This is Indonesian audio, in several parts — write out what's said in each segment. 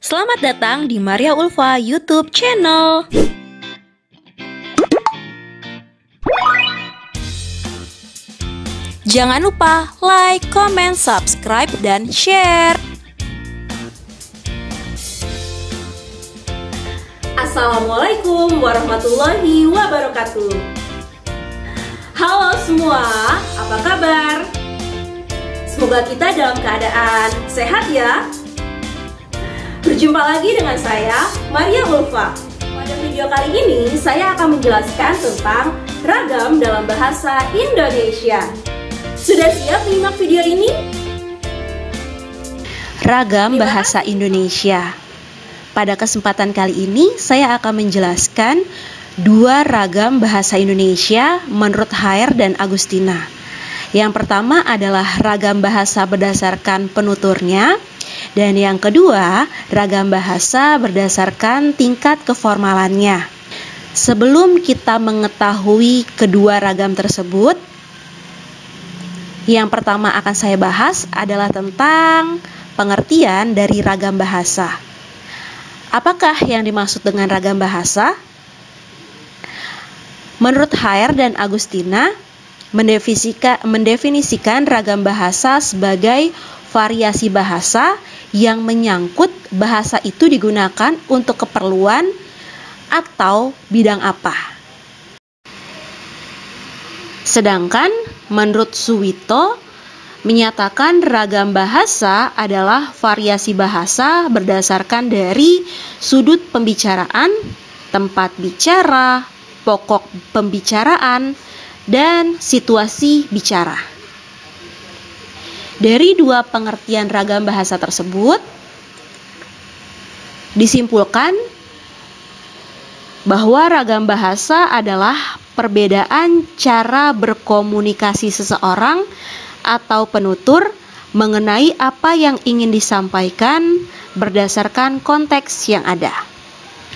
Selamat datang di Maria Ulfa YouTube channel. Jangan lupa like, comment, subscribe, dan share. Assalamualaikum warahmatullahi wabarakatuh. Halo semua, apa kabar? Semoga kita dalam keadaan sehat ya. Berjumpa lagi dengan saya, Maria Ulfa. Pada video kali ini, saya akan menjelaskan tentang ragam dalam bahasa Indonesia. Sudah siap menyimak video ini? Ragam bahasa Indonesia. Pada kesempatan kali ini, saya akan menjelaskan dua ragam bahasa Indonesia menurut Hair dan Agustina. Yang pertama adalah ragam bahasa berdasarkan penuturnya, dan yang kedua, ragam bahasa berdasarkan tingkat keformalannya. Sebelum kita mengetahui kedua ragam tersebut, yang pertama akan saya bahas adalah tentang pengertian dari ragam bahasa. Apakah yang dimaksud dengan ragam bahasa? Menurut Hair dan Agustina, mendefinisikan ragam bahasa sebagai variasi bahasa yang menyangkut bahasa itu digunakan untuk keperluan atau bidang apa. Sedangkan menurut Suwito menyatakan ragam bahasa adalah variasi bahasa berdasarkan dari sudut pembicaraan, tempat bicara, pokok pembicaraan, dan situasi bicara. Dari dua pengertian ragam bahasa tersebut, disimpulkan bahwa ragam bahasa adalah perbedaan cara berkomunikasi seseorang atau penutur mengenai apa yang ingin disampaikan berdasarkan konteks yang ada.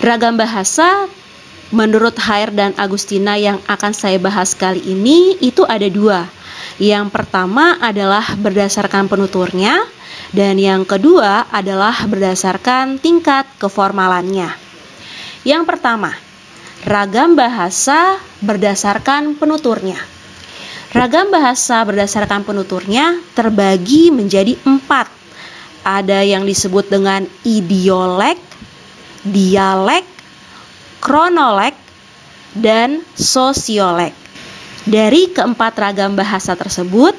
Ragam bahasa menurut Hair dan Agustina yang akan saya bahas kali ini itu ada dua. Yang pertama adalah berdasarkan penuturnya, dan yang kedua adalah berdasarkan tingkat keformalannya. Yang pertama, ragam bahasa berdasarkan penuturnya. Ragam bahasa berdasarkan penuturnya terbagi menjadi 4. Ada yang disebut dengan idiolek, dialek, kronolog, dan sosiolek. Dari keempat ragam bahasa tersebut,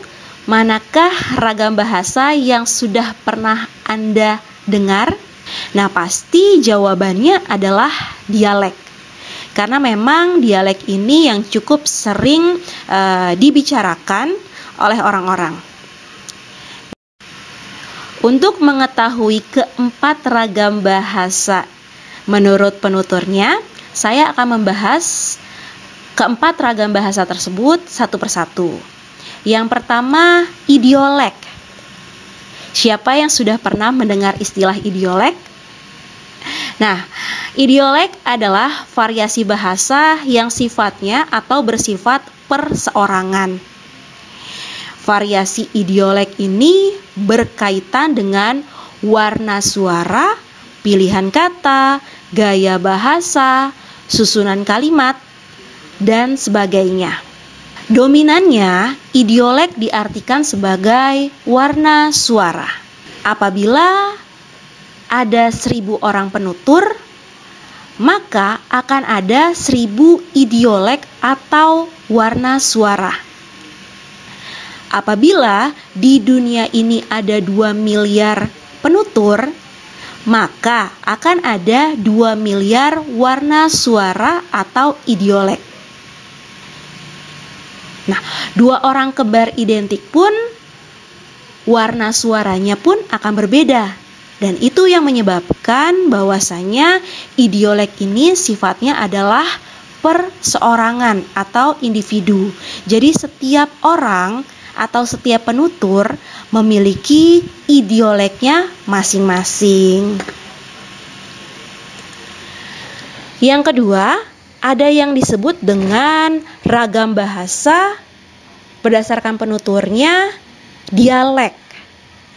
manakah ragam bahasa yang sudah pernah Anda dengar? Nah, pasti jawabannya adalah dialek. Karena memang dialek ini yang cukup sering dibicarakan oleh orang-orang. Untuk mengetahui keempat ragam bahasa menurut penuturnya, saya akan membahas keempat ragam bahasa tersebut satu persatu. Yang pertama, idiolek. Siapa yang sudah pernah mendengar istilah idiolek? Nah, idiolek adalah variasi bahasa yang sifatnya atau bersifat perseorangan. Variasi idiolek ini berkaitan dengan warna suara, pilihan kata, gaya bahasa, susunan kalimat, dan sebagainya. Dominannya, idiolek diartikan sebagai warna suara. Apabila ada 1000 orang penutur, maka akan ada 1000 idiolek atau warna suara. Apabila di dunia ini ada 2 miliar penutur, maka akan ada 2 miliar warna suara atau idiolek. Nah, 2 orang kembar identik pun warna suaranya pun akan berbeda. Dan itu yang menyebabkan bahwasanya idiolek ini sifatnya adalah perseorangan atau individu. Jadi setiap orang atau setiap penutur memiliki idioleknya masing-masing. Yang kedua, ada yang disebut dengan ragam bahasa berdasarkan penuturnya dialek.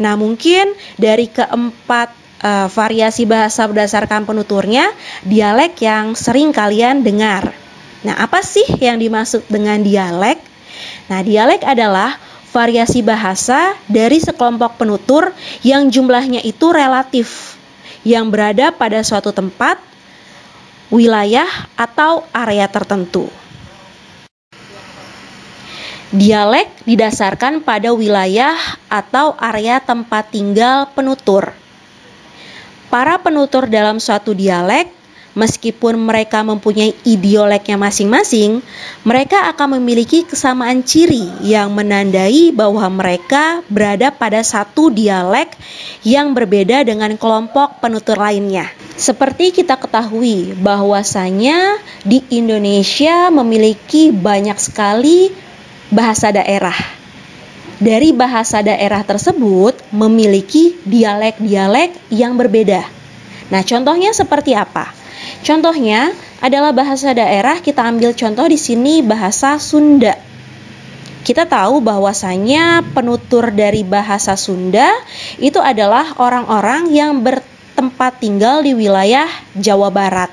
Nah, mungkin dari keempat variasi bahasa berdasarkan penuturnya, dialek yang sering kalian dengar. Nah, apa sih yang dimaksud dengan dialek? Nah, dialek adalah variasi bahasa dari sekelompok penutur yang jumlahnya itu relatif, yang berada pada suatu tempat, wilayah, atau area tertentu. Dialek didasarkan pada wilayah atau area tempat tinggal penutur. Para penutur dalam suatu dialek, meskipun mereka mempunyai idioleknya masing-masing, mereka akan memiliki kesamaan ciri yang menandai bahwa mereka berada pada satu dialek yang berbeda dengan kelompok penutur lainnya. Seperti kita ketahui bahwasanya di Indonesia memiliki banyak sekali bahasa daerah. Dari bahasa daerah tersebut memiliki dialek-dialek yang berbeda. Nah, contohnya seperti apa? Contohnya adalah bahasa daerah, kita ambil contoh di sini bahasa Sunda. Kita tahu bahwasanya penutur dari bahasa Sunda itu adalah orang-orang yang bertempat tinggal di wilayah Jawa Barat.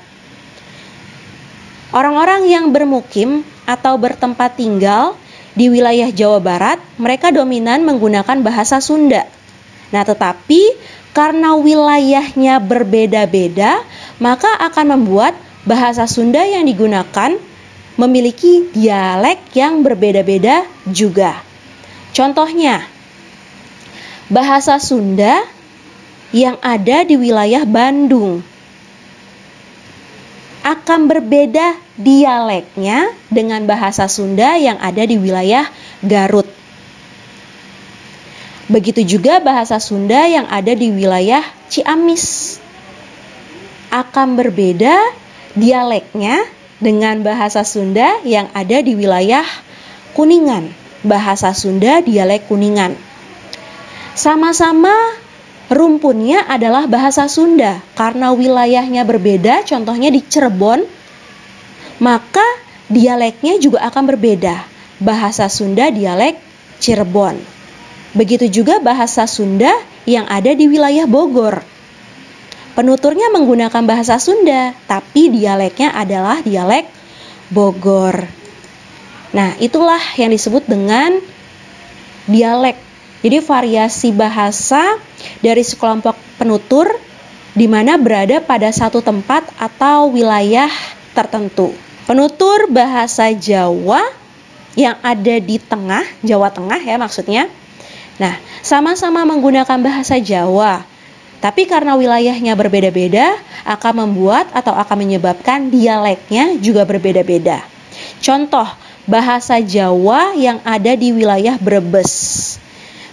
Orang-orang yang bermukim atau bertempat tinggal di wilayah Jawa Barat, mereka dominan menggunakan bahasa Sunda. Nah, tetapi karena wilayahnya berbeda-beda, maka akan membuat bahasa Sunda yang digunakan memiliki dialek yang berbeda-beda juga. Contohnya, bahasa Sunda yang ada di wilayah Bandung akan berbeda dialeknya dengan bahasa Sunda yang ada di wilayah Garut. Begitu juga bahasa Sunda yang ada di wilayah Ciamis akan berbeda dialeknya dengan bahasa Sunda yang ada di wilayah Kuningan. Bahasa Sunda dialek Kuningan. Sama-sama rumpunnya adalah bahasa Sunda. Karena wilayahnya berbeda, contohnya di Cirebon, maka dialeknya juga akan berbeda. Bahasa Sunda dialek Cirebon. Begitu juga bahasa Sunda yang ada di wilayah Bogor. Penuturnya menggunakan bahasa Sunda, tapi dialeknya adalah dialek Bogor. Nah, itulah yang disebut dengan dialek. Jadi variasi bahasa dari sekelompok penutur di mana berada pada satu tempat atau wilayah tertentu. Penutur bahasa Jawa yang ada di tengah, Jawa Tengah ya maksudnya. Nah, sama-sama menggunakan bahasa Jawa, tapi karena wilayahnya berbeda-beda, akan membuat atau akan menyebabkan dialeknya juga berbeda-beda. Contoh, bahasa Jawa yang ada di wilayah Brebes.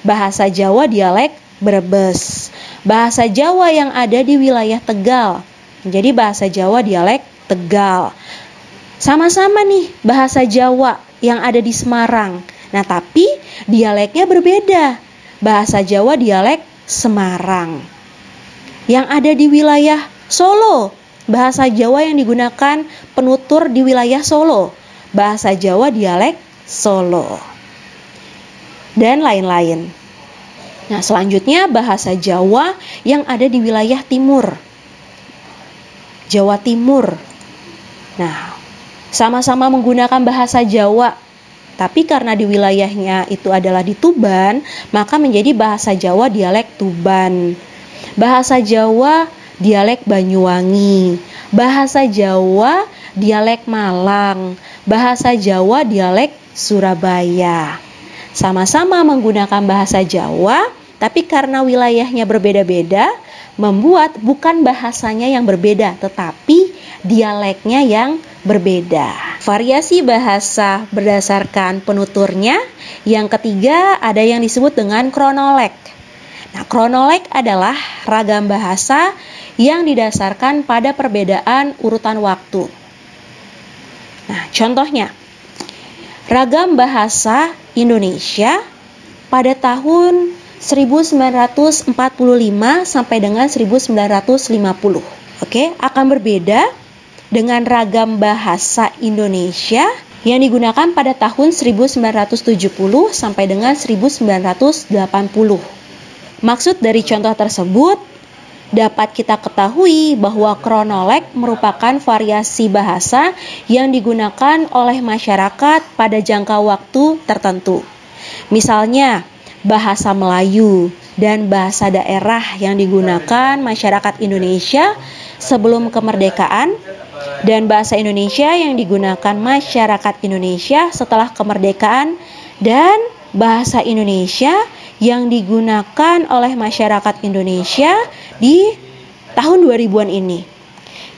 Bahasa Jawa dialek Brebes. Bahasa Jawa yang ada di wilayah Tegal. Jadi bahasa Jawa dialek Tegal. Sama-sama nih bahasa Jawa yang ada di Semarang. Nah, tapi dialeknya berbeda. Bahasa Jawa dialek Semarang. Yang ada di wilayah Solo, bahasa Jawa yang digunakan penutur di wilayah Solo. Bahasa Jawa dialek Solo. Dan lain-lain. Nah, selanjutnya bahasa Jawa yang ada di wilayah timur. Jawa Timur. Nah, sama-sama menggunakan bahasa Jawa, tapi karena di wilayahnya itu adalah di Tuban, maka menjadi bahasa Jawa dialek Tuban. Bahasa Jawa dialek Banyuwangi. Bahasa Jawa dialek Malang. Bahasa Jawa dialek Surabaya. Sama-sama menggunakan bahasa Jawa, tapi karena wilayahnya berbeda-beda, membuat bukan bahasanya yang berbeda, tetapi dialeknya yang berbeda. Variasi bahasa berdasarkan penuturnya. Yang ketiga ada yang disebut dengan kronolog. Nah, kronolog adalah ragam bahasa yang didasarkan pada perbedaan urutan waktu. Nah, contohnya, ragam bahasa Indonesia pada tahun 1945 sampai dengan 1950. Oke, akan berbeda dengan ragam bahasa Indonesia yang digunakan pada tahun 1970 sampai dengan 1980. Maksud dari contoh tersebut, dapat kita ketahui bahwa kronolog merupakan variasi bahasa yang digunakan oleh masyarakat pada jangka waktu tertentu. Misalnya, bahasa Melayu dan bahasa daerah yang digunakan masyarakat Indonesia sebelum kemerdekaan, dan bahasa Indonesia yang digunakan masyarakat Indonesia setelah kemerdekaan, dan bahasa Indonesia yang digunakan oleh masyarakat Indonesia di tahun 2000-an ini.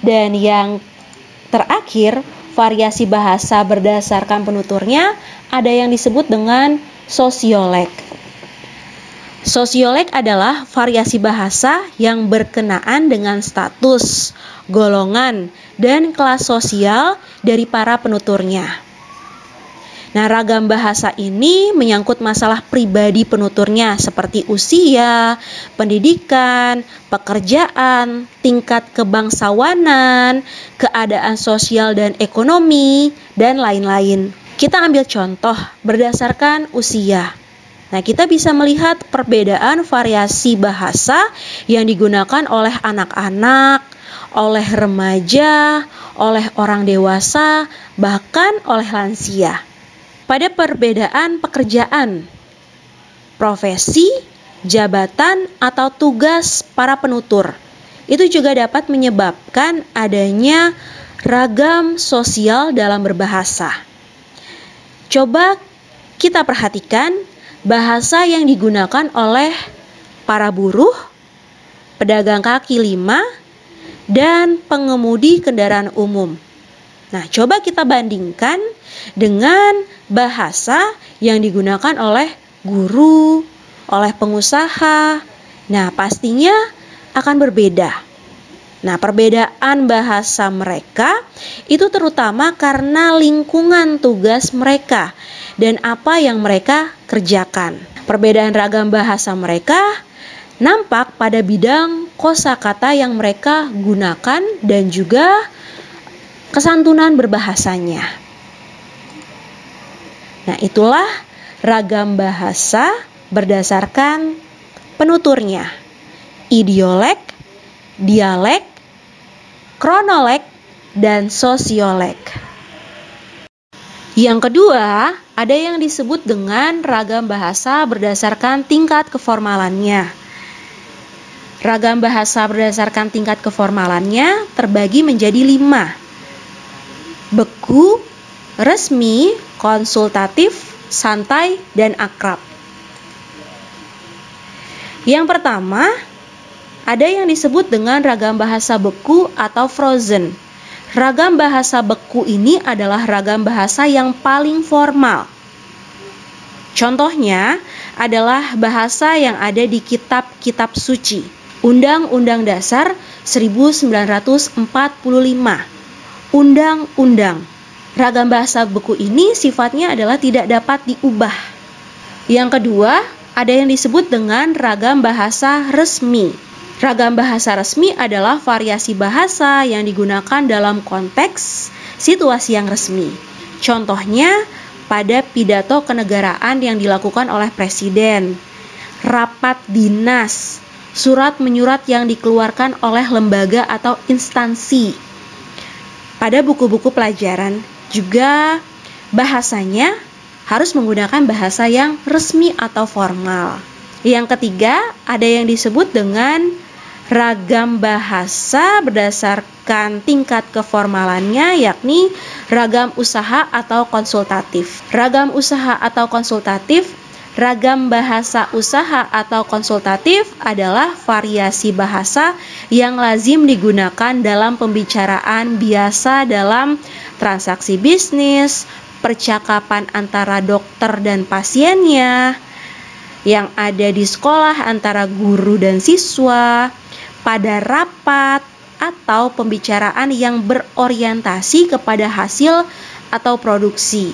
Dan yang terakhir, variasi bahasa berdasarkan penuturnya ada yang disebut dengan sosiolek. Sosiolek adalah variasi bahasa yang berkenaan dengan status, golongan, dan kelas sosial dari para penuturnya. Nah, ragam bahasa ini menyangkut masalah pribadi penuturnya seperti usia, pendidikan, pekerjaan, tingkat kebangsawanan, keadaan sosial dan ekonomi, dan lain-lain. Kita ambil contoh berdasarkan usia. Nah, kita bisa melihat perbedaan variasi bahasa yang digunakan oleh anak-anak, oleh remaja, oleh orang dewasa, bahkan oleh lansia. Pada perbedaan pekerjaan, profesi, jabatan, atau tugas para penutur, itu juga dapat menyebabkan adanya ragam sosial dalam berbahasa. Coba kita perhatikan bahasa yang digunakan oleh para buruh, pedagang kaki lima, dan pengemudi kendaraan umum. Nah, coba kita bandingkan dengan bahasa yang digunakan oleh guru, oleh pengusaha. Nah, pastinya akan berbeda. Nah, perbedaan bahasa mereka itu terutama karena lingkungan tugas mereka dan apa yang mereka kerjakan. Perbedaan ragam bahasa mereka nampak pada bidang kosakata yang mereka gunakan dan juga kesantunan berbahasanya. Nah, itulah ragam bahasa berdasarkan penuturnya. Idiolek, dialek, kronolog, dan sosiolek. Yang kedua, ada yang disebut dengan ragam bahasa berdasarkan tingkat keformalannya. Ragam bahasa berdasarkan tingkat keformalannya terbagi menjadi 5. Beku, resmi, konsultatif, santai, dan akrab. Yang pertama, ada yang disebut dengan ragam bahasa beku atau frozen. Ragam bahasa beku ini adalah ragam bahasa yang paling formal. Contohnya adalah bahasa yang ada di kitab-kitab suci. Undang-Undang Dasar 1945. Undang-undang. Ragam bahasa beku ini sifatnya adalah tidak dapat diubah. Yang kedua, ada yang disebut dengan ragam bahasa resmi. Ragam bahasa resmi adalah variasi bahasa yang digunakan dalam konteks situasi yang resmi. Contohnya pada pidato kenegaraan yang dilakukan oleh presiden, rapat dinas, surat menyurat yang dikeluarkan oleh lembaga atau instansi. Pada buku-buku pelajaran juga bahasanya harus menggunakan bahasa yang resmi atau formal. Yang ketiga, ada yang disebut dengan ragam bahasa berdasarkan tingkat keformalannya, yakni ragam usaha atau konsultatif. Ragam usaha atau konsultatif. Ragam bahasa usaha atau konsultatif adalah variasi bahasa yang lazim digunakan dalam pembicaraan biasa dalam transaksi bisnis, percakapan antara dokter dan pasiennya, yang ada di sekolah antara guru dan siswa, pada rapat, atau pembicaraan yang berorientasi kepada hasil atau produksi.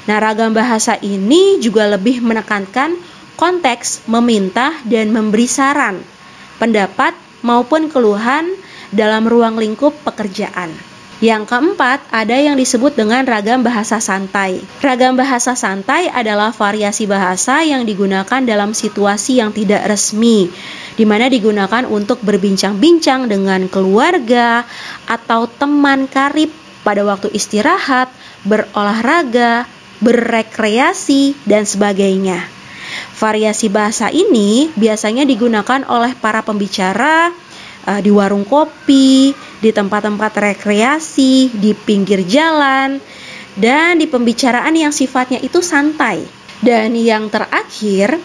Nah, ragam bahasa ini juga lebih menekankan konteks meminta dan memberi saran, pendapat maupun keluhan dalam ruang lingkup pekerjaan. Yang keempat, ada yang disebut dengan ragam bahasa santai. Ragam bahasa santai adalah variasi bahasa yang digunakan dalam situasi yang tidak resmi, di mana digunakan untuk berbincang-bincang dengan keluarga atau teman karib pada waktu istirahat, berolahraga, berrekreasi, dan sebagainya. Variasi bahasa ini biasanya digunakan oleh para pembicara di warung kopi, di tempat-tempat rekreasi, di pinggir jalan, dan di pembicaraan yang sifatnya itu santai. Dan yang terakhir,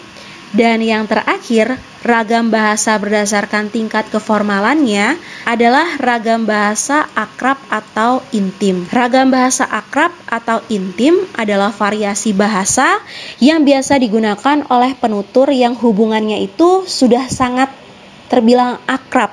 ragam bahasa berdasarkan tingkat keformalannya adalah ragam bahasa akrab atau intim. Ragam bahasa akrab atau intim adalah variasi bahasa yang biasa digunakan oleh penutur yang hubungannya itu sudah sangat terbilang akrab.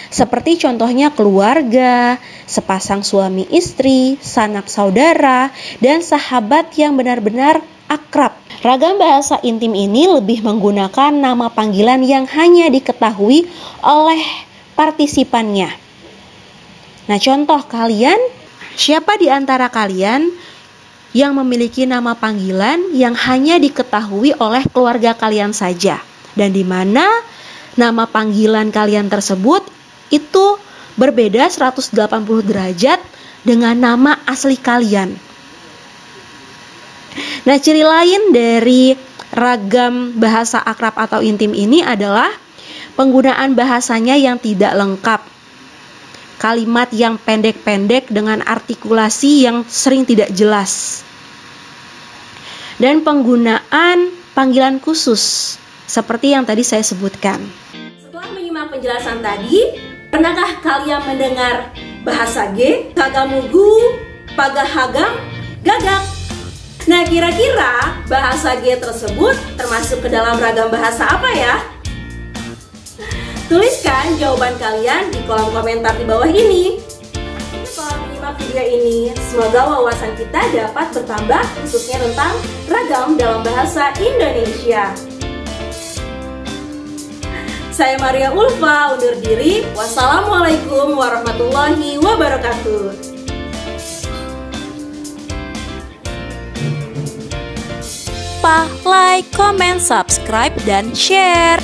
Seperti contohnya keluarga, sepasang suami istri, sanak saudara, dan sahabat yang benar-benar akrab. Ragam bahasa intim ini lebih menggunakan nama panggilan yang hanya diketahui oleh partisipannya. Nah, contoh kalian, siapa di antara kalian yang memiliki nama panggilan yang hanya diketahui oleh keluarga kalian saja? Dan di mana nama panggilan kalian tersebut itu berbeda 180 derajat dengan nama asli kalian. Nah, ciri lain dari ragam bahasa akrab atau intim ini adalah penggunaan bahasanya yang tidak lengkap. Kalimat yang pendek-pendek dengan artikulasi yang sering tidak jelas. Dan penggunaan panggilan khusus seperti yang tadi saya sebutkan. Setelah menyimak penjelasan tadi, pernahkah kalian mendengar bahasa G, Kagamugu, Pagahagam, Gagak? Nah, kira-kira bahasa G tersebut termasuk ke dalam ragam bahasa apa ya? Tuliskan jawaban kalian di kolom komentar di bawah ini. Setelah menyimak video ini, semoga wawasan kita dapat bertambah khususnya tentang ragam dalam bahasa Indonesia. Saya Maria Ulfa undur diri. Wassalamualaikum warahmatullahi wabarakatuh. Like, comment, subscribe, dan share.